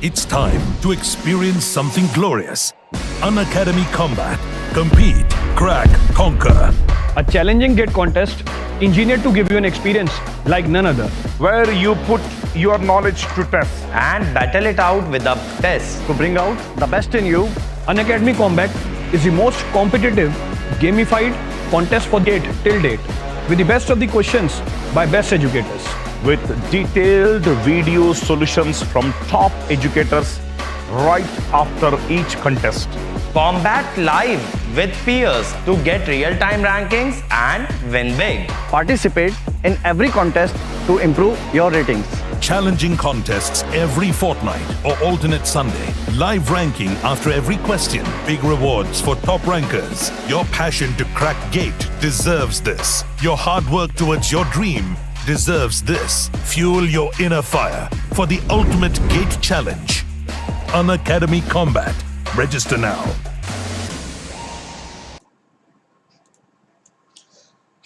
It's time to experience something glorious. Unacademy Combat. Compete, crack, conquer. A challenging gate contest engineered to give you an experience like none other. where you put your knowledge to test. and battle it out with the best. To bring out the best in you, Unacademy Combat is the most competitive, gamified contest for gate till date, with the best of the questions by best educators. With detailed video solutions from top educators right after each contest. Combat live with peers to get real-time rankings and win big. Participate in every contest to improve your ratings. Challenging contests every fortnight or alternate Sunday. Live ranking after every question. Big rewards for top rankers. Your passion to crack gate deserves this. Your hard work towards your dream deserves this. Fuel your inner fire for the ultimate gate challenge. Unacademy Combat. Register now.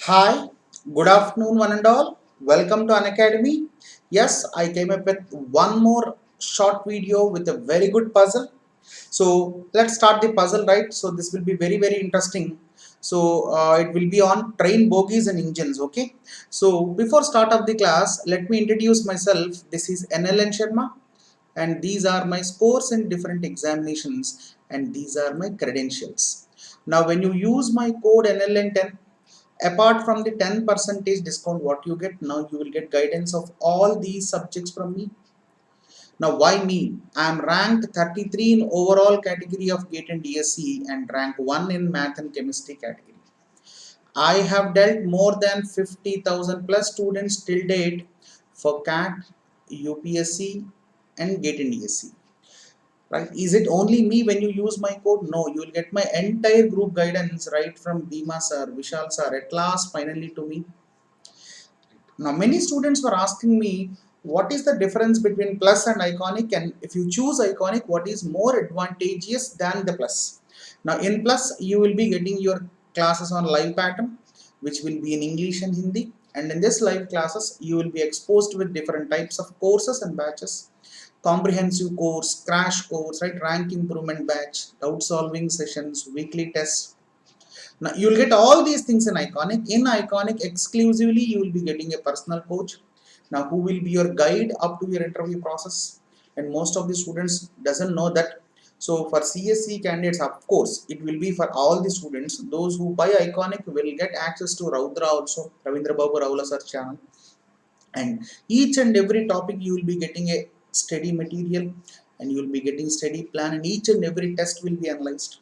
Hi, good afternoon, one and all. Welcome to Unacademy. Yes, I came up with one more short video with a very good puzzle. So let's start the puzzle, right? So this will be very interesting. So it will be on train bogies and engines. Okay. So before start of the class, let me introduce myself. This is NLN Sharma, and these are my scores in different examinations, and these are my credentials. Now when you use my code NLN10, apart from the 10% discount what you get, now you will get guidance of all these subjects from me. Now why me? I am ranked 33 in overall category of GATE and DSE and rank 1 in math and chemistry category. I have dealt more than 50,000 plus students till date for CAT, UPSC and GATE and DSE. Right? Is it only me when you use my code? No, you will get my entire group guidance right from Bhima sir, Vishal sir, at last finally to me. Now many students were asking me what is the difference between plus and iconic, and if you choose iconic, what is more advantageous than the plus. Now in plus you will be getting your classes on live pattern, which will be in English and Hindi, and in this live classes you will be exposed with different types of courses and batches. Comprehensive course, crash course, right? Rank improvement batch, doubt solving sessions, weekly tests. Now you will get all these things in iconic. In iconic exclusively you will be getting a personal coach. Now who will be your guide up to your interview process, and most of the students doesn't know that. So for CSC candidates, of course it will be for all the students. Those who buy iconic will get access to Raudra also, Ravindra Babu Raula sir channel, and each and every topic you will be getting a steady material, and you will be getting steady plan, and each and every test will be analyzed.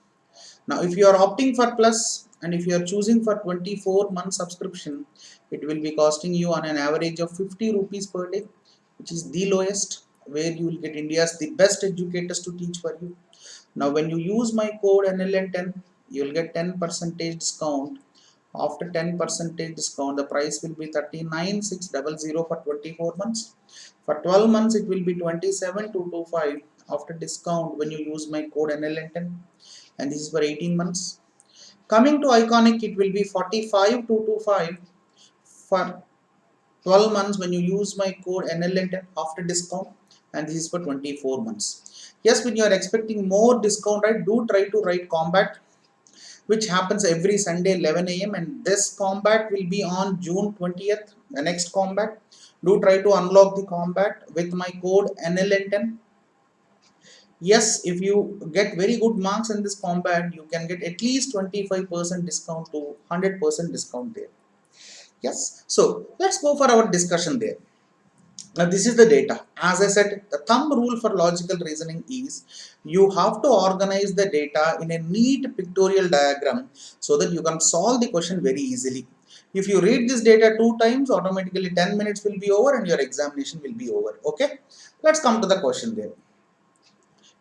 Now if you are opting for plus, and if you are choosing for 24-month subscription, it will be costing you on an average of 50 rupees per day, which is the lowest, where you will get India's the best educators to teach for you. Now when you use my code NLN10, you will get 10% discount. After 10% discount, the price will be 39,600 for 24 months. For 12 months, it will be 27,225 after discount when you use my code NLN10, and this is for 18 months. Coming to iconic, it will be 45,225 for 12 months when you use my code NLN10 after discount, and this is for 24 months. Yes, when you are expecting more discount, right, do try to write combat, which happens every Sunday 11 AM, and this combat will be on June 20th, the next combat. Do try to unlock the combat with my code NLN10. Yes, if you get very good marks in this combat, you can get at least 25% discount to 100% discount there. Yes, so let's go for our discussion there. Now this is the data. As I said, the thumb rule for logical reasoning is you have to organize the data in a neat pictorial diagram so that you can solve the question very easily. If you read this data 2 times, automatically 10 minutes will be over and your examination will be over. Okay, let's come to the question there.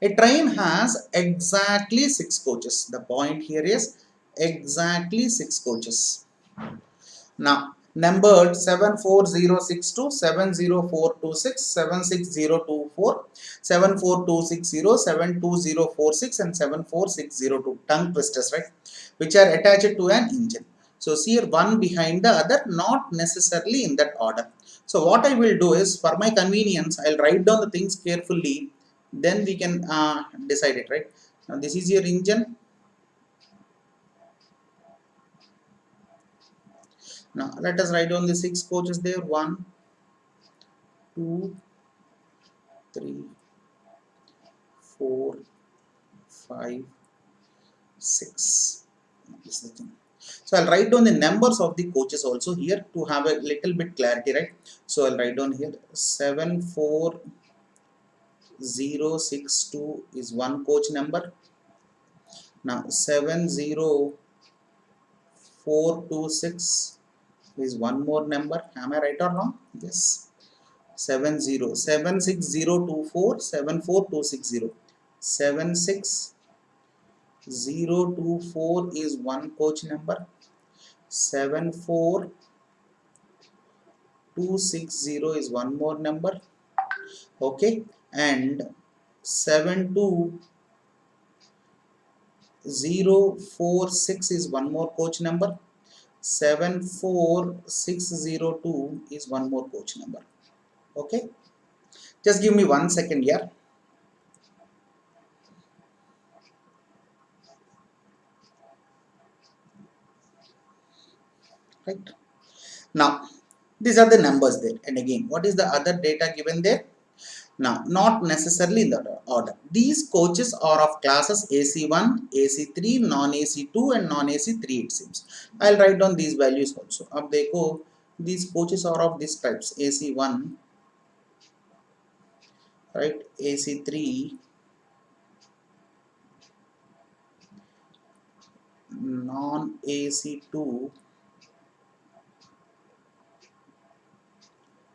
A train has exactly 6 coaches. The point here is exactly 6 coaches. Now numbered 74062, 70426, 76024, 74260, 72046 and 74602, tongue twisters, right, which are attached to an engine. So see here, one behind the other, not necessarily in that order. So what I will do is, for my convenience, I'll write down the things carefully then we can decide it, right? Now this is your engine. Now let us write down the 6 coaches there. 1, 2, 3, 4, 5, 6. This is the thing. So I'll write down the numbers of the coaches also here to have a little bit clarity, right? So I'll write down here 74062 is one coach number. Now 70426 is one more number. Am I right or wrong? Yes. 76024 74260. 76024 is one coach number. 74260 is one more number. Okay, and 72046 is one more coach number. 74602 is one more coach number. Okay, just give me 1 second here. Right, now these are the numbers there, and again, what is the other data given there? Now, not necessarily in the order. These coaches are of classes AC1, AC3, non-AC2 and non-AC3 it seems. I'll write down these values also. Ab dekho, these coaches are of these types: AC1, right, AC3, non-AC2,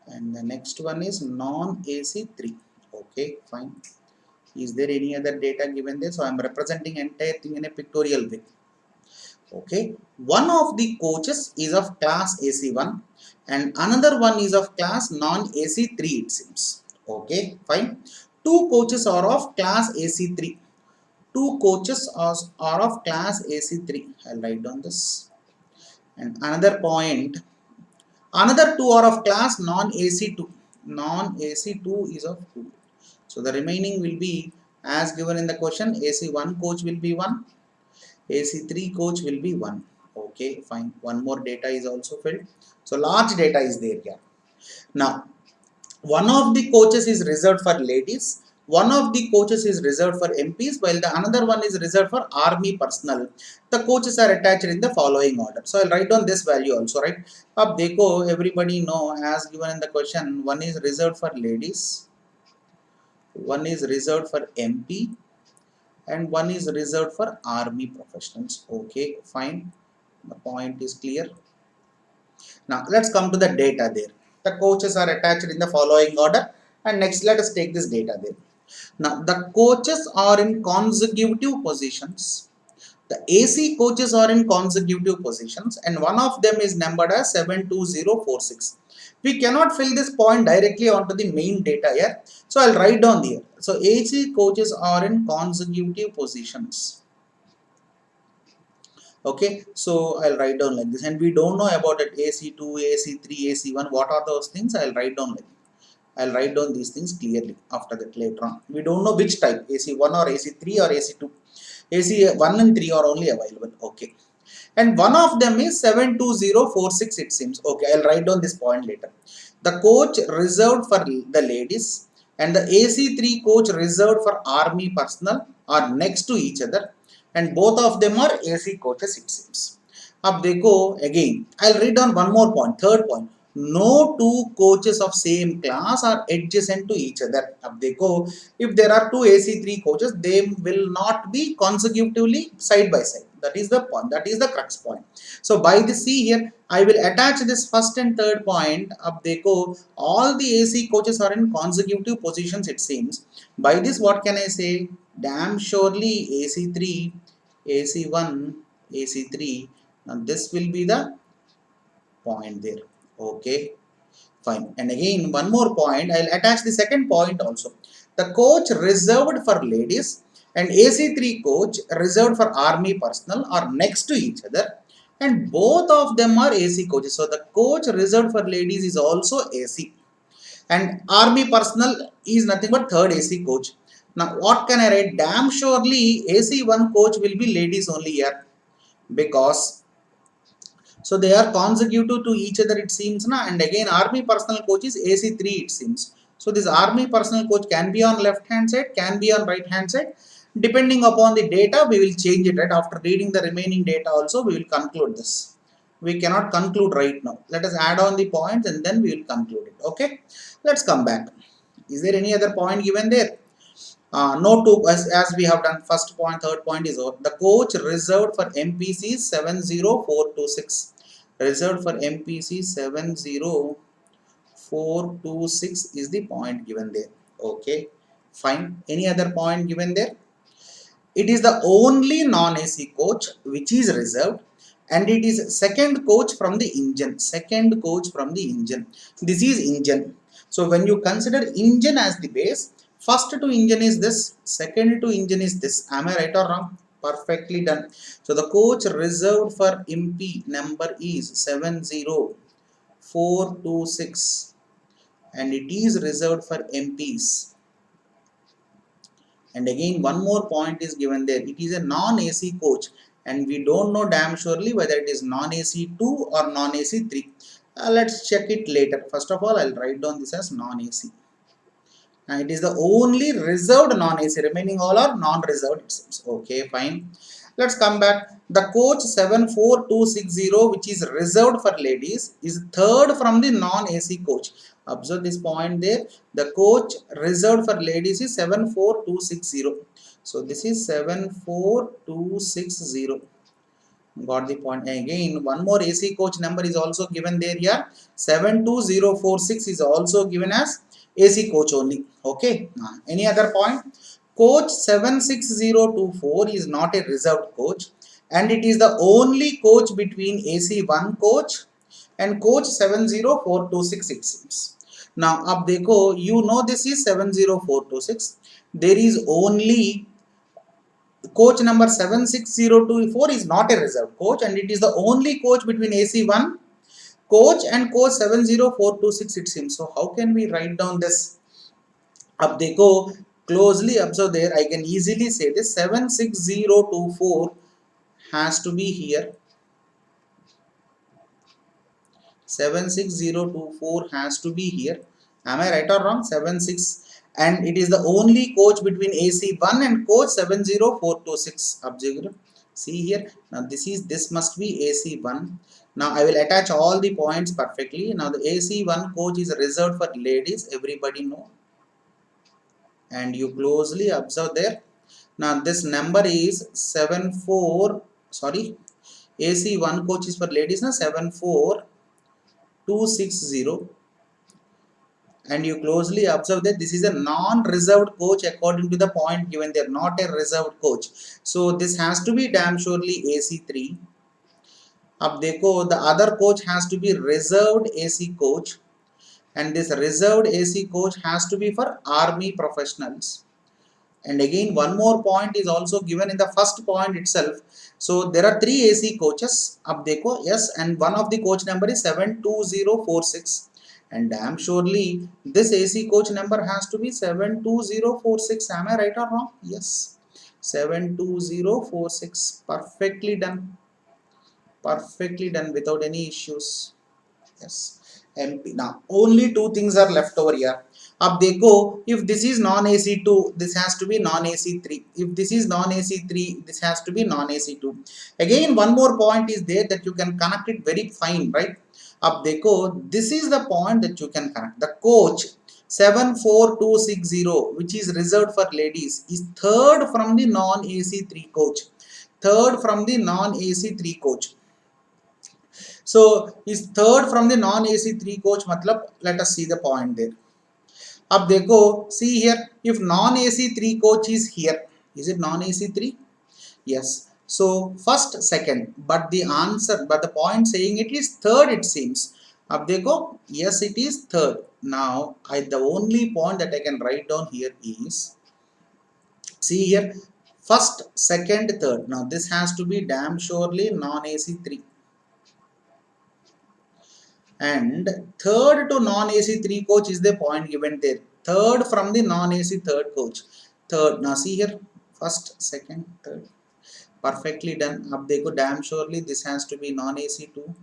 and the next one is non-AC3. Okay, fine. Is there any other data given there? So I am representing entire thing in a pictorial way. Okay, one of the coaches is of class AC1 and another one is of class non-AC3 it seems. Okay, fine. Two coaches are of class AC3. Two coaches are of class AC3. I'll write down this. And another point, another two are of class non-AC2. Non-AC2 is of 2. So the remaining will be as given in the question. AC1 coach will be 1. AC3 coach will be 1. Okay, fine. One more data is also filled. So large data is there here. Now, one of the coaches is reserved for ladies. One of the coaches is reserved for MPs, while the another one is reserved for army personnel. The coaches are attached in the following order. So I'll write down this value also, right? Ab dekho, everybody know as given in the question, one is reserved for ladies, one is reserved for MP, and one is reserved for army professionals. Okay, fine. The point is clear. Now let's come to the data there. The coaches are attached in the following order, and next let us take this data there. Now the coaches are in consecutive positions. The AC coaches are in consecutive positions, and one of them is numbered as 72046. We cannot fill this point directly onto the main data here, so I'll write down here. So AC coaches are in consecutive positions. Okay, so I'll write down like this, and we don't know about it. AC2, AC3, AC1. What are those things? I'll write down like this. I'll write down these things clearly after that later on. We don't know which type, AC1 or AC3 or AC2. AC1 and 3 are only available. Okay. And one of them is 72046 it seems. Okay, I'll write down this point later. The coach reserved for the ladies and the AC3 coach reserved for army personnel are next to each other. And both of them are AC coaches it seems. Ab dekho again. I'll read down one more point, third point. No two coaches of same class are adjacent to each other. Ab dekho, if there are two AC3 coaches, they will not be consecutively side by side. That is the point. That is the crux point. So by this see here, I will attach this first and third point. Ab dekho, all the AC coaches are in consecutive positions it seems. By this what can I say? Damn surely AC3, AC1, AC3. Now this will be the point there. Okay, fine. And again, one more point. I'll attach the second point also. The coach reserved for ladies and AC3 coach reserved for army personnel are next to each other, and both of them are AC coaches. So the coach reserved for ladies is also AC, and army personnel is nothing but third AC coach. Now what can I write? Damn surely AC1 coach will be ladies only here, because so they are consecutive to each other it seems na. And again army personal coach is AC3 it seems. So this army personal coach can be on left hand side, can be on right hand side, depending upon the data we will change it, right? After reading the remaining data also we will conclude this. We cannot conclude right now. Let us add on the points and then we will conclude it. Okay, let's come back. Is there any other point given there? No two, as we have done first point, third point is over. The coach reserved for MPC 70426, reserved for MPC 70426 is the point given there. Okay, fine. Any other point given there? It is the only non-AC coach which is reserved, and it is second coach from the engine. Second coach from the engine. This is engine. So when you consider engine as the base, first to engine is this, second to engine is this. Am I right or wrong? Perfectly done. So the coach reserved for MP number is 70426, and it is reserved for MPs. And again one more point is given there. It is a non-AC coach, and we don't know damn surely whether it is non-AC2 or non-AC3. Let's check it later. First of all, I'll write down this as non-AC. And it is the only reserved non-AC. Remaining all are non-reserved it seems. Okay, fine. Let's come back. The coach 74260 which is reserved for ladies is third from the non-AC coach. Observe this point there. The coach reserved for ladies is 74260. So this is 74260. Got the point. Again one more AC coach number is also given there here. 72046 is also given as AC coach only. Okay. Any other point? Coach 76024 is not a reserved coach, and it is the only coach between AC1 coach and coach 70426 it seems. Now ab dekho, you know this is 70426. There is only coach number 76024 is not a reserved coach, and it is the only coach between AC1 coach and coach 70426 it seems. So how can we write down this? Ab dekho, closely observe there. I can easily say this 76024 has to be here. 76024 has to be here. Am I right or wrong? 76, and it is the only coach between AC1 and coach 70426. Observe. See here. Now this must be AC1. Now I will attach all the points perfectly. Now the AC1 coach is reserved for ladies. Everybody know. And you closely observe there. Now this number is 74. AC1 coach is for ladies na 74260, and you closely observe that this is a non-reserved coach according to the point given there, not a reserved coach. So this has to be damn surely AC3. Ab dekho, the other coach has to be reserved AC coach, and this reserved AC coach has to be for army professionals. And again one more point is also given in the first point itself. So there are 3 AC coaches. Ab dekho, yes, and one of the coach number is 72046, and damn surely this AC coach number has to be 72046. Am I right or wrong? Yes, 72046. Perfectly done. Perfectly done without any issues. Yes. MP. Now only 2 things are left over here. Ab dekho, if this is non-AC2, this has to be non-AC3. If this is non-AC3, this has to be non-AC2. Again one more point is there that you can connect it very fine, right? Ab dekho, this is the point that you can connect. The coach 74260 which is reserved for ladies is third from the non-AC3 coach. Third from the non-AC3 coach. So is third from the non-AC3 coach matlab, let us see the point there. Ab dekho, see here, if non-AC3 coach is here, is it non-AC3? Yes. So first, second, but the answer, but the point saying it is third it seems. Ab dekho, yes it is third. Now the only point that I can write down here is, see here, first, second, third. Now this has to be damn surely non-AC3. And third to non-AC3 coach is the point given there. Third from the non-AC third coach. third. Now see here, first, second, third, perfectly done. Ab dekho, damn surely this has to be non-AC 2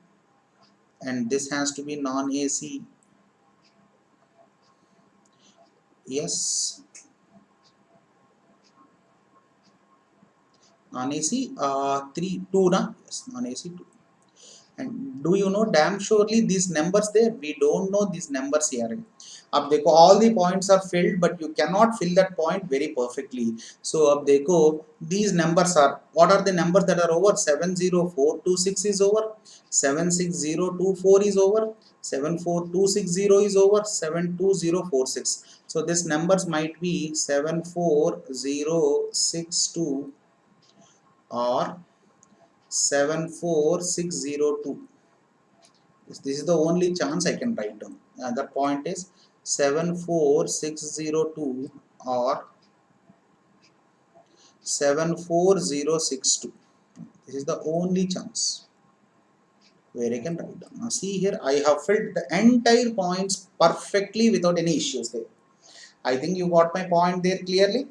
and this has to be non-AC. Yes, non-AC 3 2 na, yes, non-AC 2. And do you know, damn surely these numbers there, we don't know these numbers here. Ab dekho, all the points are filled, but you cannot fill that point very perfectly. So ab dekho, these numbers are, what are the numbers that are over? 70426 is over, 76024 is over, 74260 is over, 72046. So this numbers might be 74062 or 74602. This is the only chance I can write down. Another point is 74602 or 74062. This is the only chance where I can write down. Now see here, I have filled the entire points perfectly without any issues there. I think you got my point there clearly.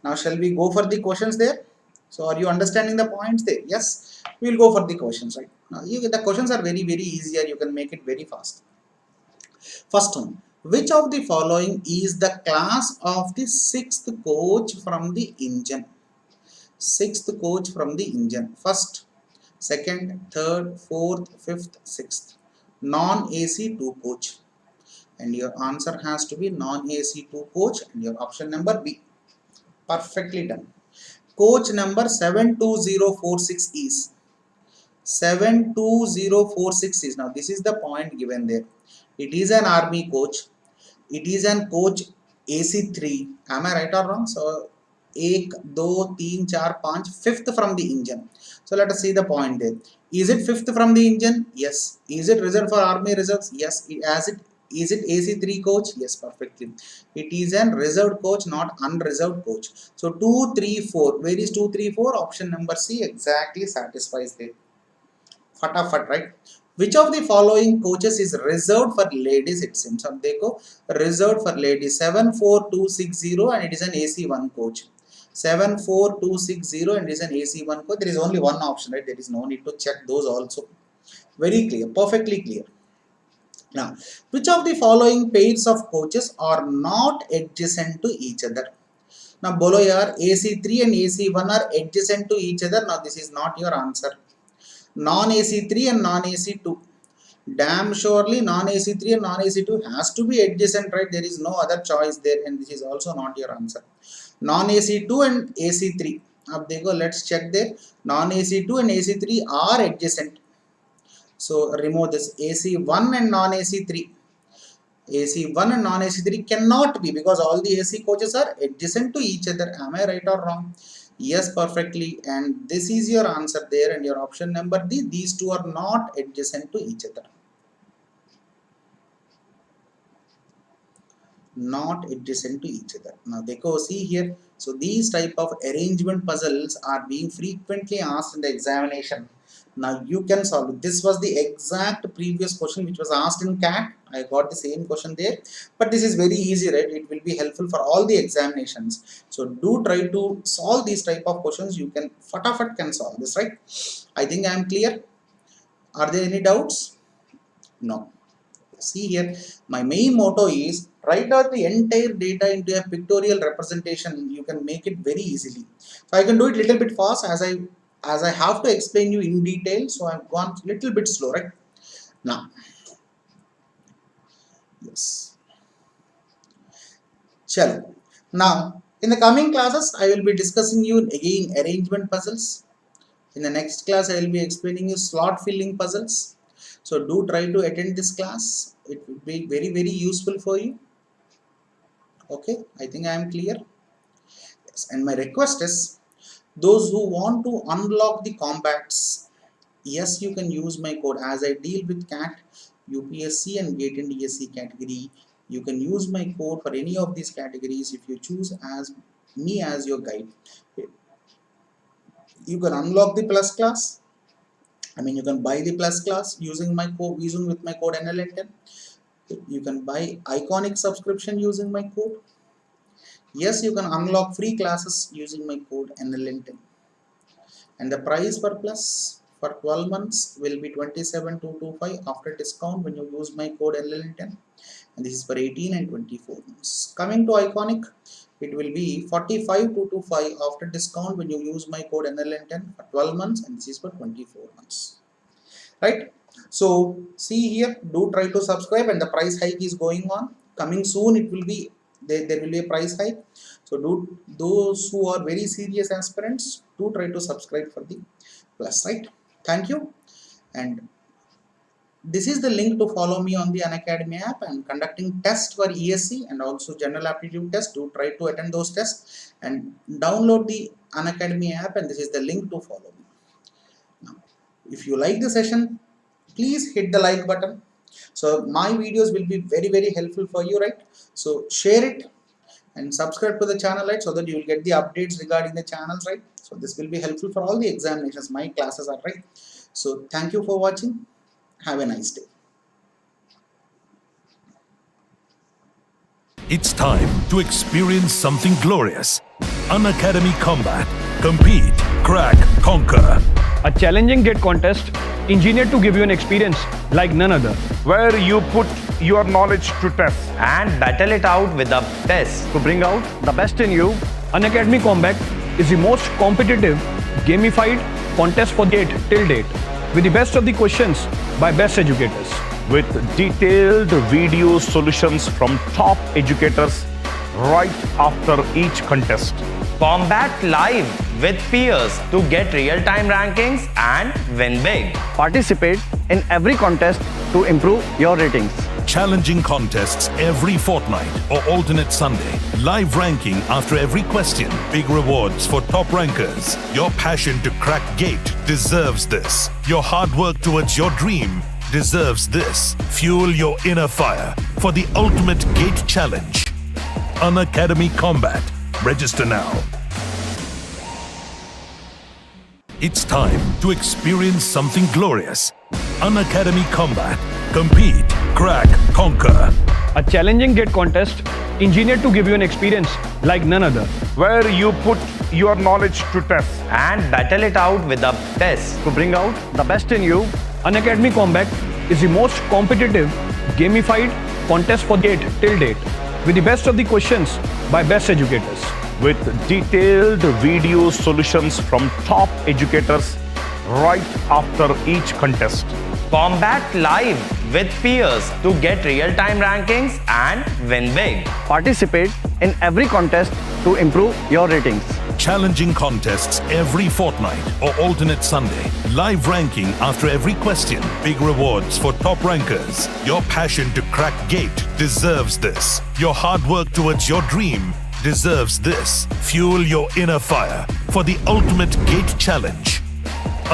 Now shall we go for the questions there? So are you understanding the points there? Yes, we will go for the questions, right? Now the questions are very easier. You can make it very fast. First one, which of the following is the class of the sixth coach from the engine? Sixth coach from the engine. First, second, third, fourth, fifth, sixth. Non-AC 2 coach. And your answer has to be non-AC 2 coach and your option number B. Perfectly done. Coach number 72046 is 72046 is, now this is the point given there. It is an army coach. It is an coach AC3. Am I right or wrong? So 1, 2, 3, 4, 5, fifth from the engine. So let us see the point there. Is it fifth from the engine? Yes. Is it reserved for army reserves? Yes. Is it AC3 coach? Yes, perfectly. It is an reserved coach, not unreserved coach. So 2, 3, 4. Where is 2, 3, 4? Option number C exactly satisfies there. Fatafat, right? Which of the following coaches is reserved for ladies? It seems. Ab dekho, reserved for ladies 74260 and it is an AC1 coach. 74260 and it is an AC1 coach. There is only one option, right? There is no need to check those also. Very clear, perfectly clear. Now, which of the following pairs of coaches are not adjacent to each other? Now, bolo yaar, AC3 and AC1 are adjacent to each other. Now, this is not your answer. Non-AC3 and non-AC2. Damn surely non-AC3 and non-AC2 has to be adjacent, right? There is no other choice there, and this is also not your answer. Non-AC2 and AC3. Ab dekho, let's check there. Non-AC2 and AC3 are adjacent. So remove this. AC1 and non-AC3. AC1 and non-AC3 cannot be, because all the AC coaches are adjacent to each other. Am I right or wrong? Yes, perfectly. And this is your answer there, and your option number D. These two are not adjacent to each other. Not adjacent to each other. Now dekho, see here. So these type of arrangement puzzles are being frequently asked in the examination. Now you can solve it. This was the exact previous question which was asked in CAT. I got the same question there, but this is very easy, right? It will be helpful for all the examinations. So do try to solve these type of questions. You can fatafat can solve this, right? I think I am clear. Are there any doubts? No. See here, my main motto is write out the entire data into a pictorial representation. You can make it very easily. So I can do it little bit fast as I have to explain you in detail. So I've gone little bit slow, right? Now, yes. Chalo. Now, in the coming classes, I will be discussing you again arrangement puzzles. In the next class, I will be explaining you slot filling puzzles. So do try to attend this class. It will be very useful for you. Okay, I think I am clear. Yes, and my request is, those who want to unlock the combats, yes, you can use my code. As I deal with CAT, UPSC and GATE and DSC category, you can use my code for any of these categories if you choose as me as your guide. You can unlock the plus class. You can buy the plus class using my code, with my code NLN10. You can buy Iconic subscription using my code. Yes, you can unlock free classes using my code NLN10. And the price per plus for 12 months will be 27,225 after discount when you use my code NLN10. And this is for 18 and 24 months. Coming to Iconic, it will be 45,225 after discount when you use my code NLN10 for 12 months, and this is for 24 months. Right? So see here, do try to subscribe, and the price hike is going on. Coming soon, it will be there will be a price hike. So do those who are very serious aspirants, do try to subscribe for the plus, right? Thank you. And this is the link to follow me on the Unacademy app. I'm conducting tests for ESC and also general aptitude test. Do try to attend those tests and download the Unacademy app, and this is the link to follow me. Now, if you like the session, please hit the like button. So my videos will be very helpful for you, right? So share it and subscribe to the channel, right, so that you will get the updates regarding the channels, right? So this will be helpful for all the examinations. My classes are right. So thank you for watching. Have a nice day. It's time to experience something glorious. Unacademy Combat. Compete, crack, conquer. A challenging GATE contest engineered to give you an experience like none other. Where you put your knowledge to test. and battle it out with the best. To bring out the best in you, Unacademy Combat is the most competitive, gamified contest for GATE till date, with the best of the questions by best educators. With detailed video solutions from top educators right after each contest. Combat live with peers to get real-time rankings and win big. participate in every contest to improve your ratings. Challenging contests every fortnight or alternate Sunday. Live ranking after every question. Big rewards for top rankers. Your passion to crack GATE deserves this. Your hard work towards your dream deserves this. Fuel your inner fire for the ultimate GATE challenge. Unacademy Combat. Register now. It's time to experience something glorious. Unacademy Combat. Compete, crack, conquer. A challenging GATE contest engineered to give you an experience like none other. Where you put your knowledge to test. And battle it out with the best. To bring out the best in you, Unacademy Combat is the most competitive, gamified contest for GATE till date, with the best of the questions by best educators. With detailed video solutions from top educators right after each contest. Combat live with peers to get real-time rankings and win big. participate in every contest to improve your ratings. Challenging contests every fortnight or alternate Sunday. Live ranking after every question. Big rewards for top rankers. Your passion to crack GATE deserves this. Your hard work towards your dream deserves this. Fuel your inner fire for the ultimate GATE challenge.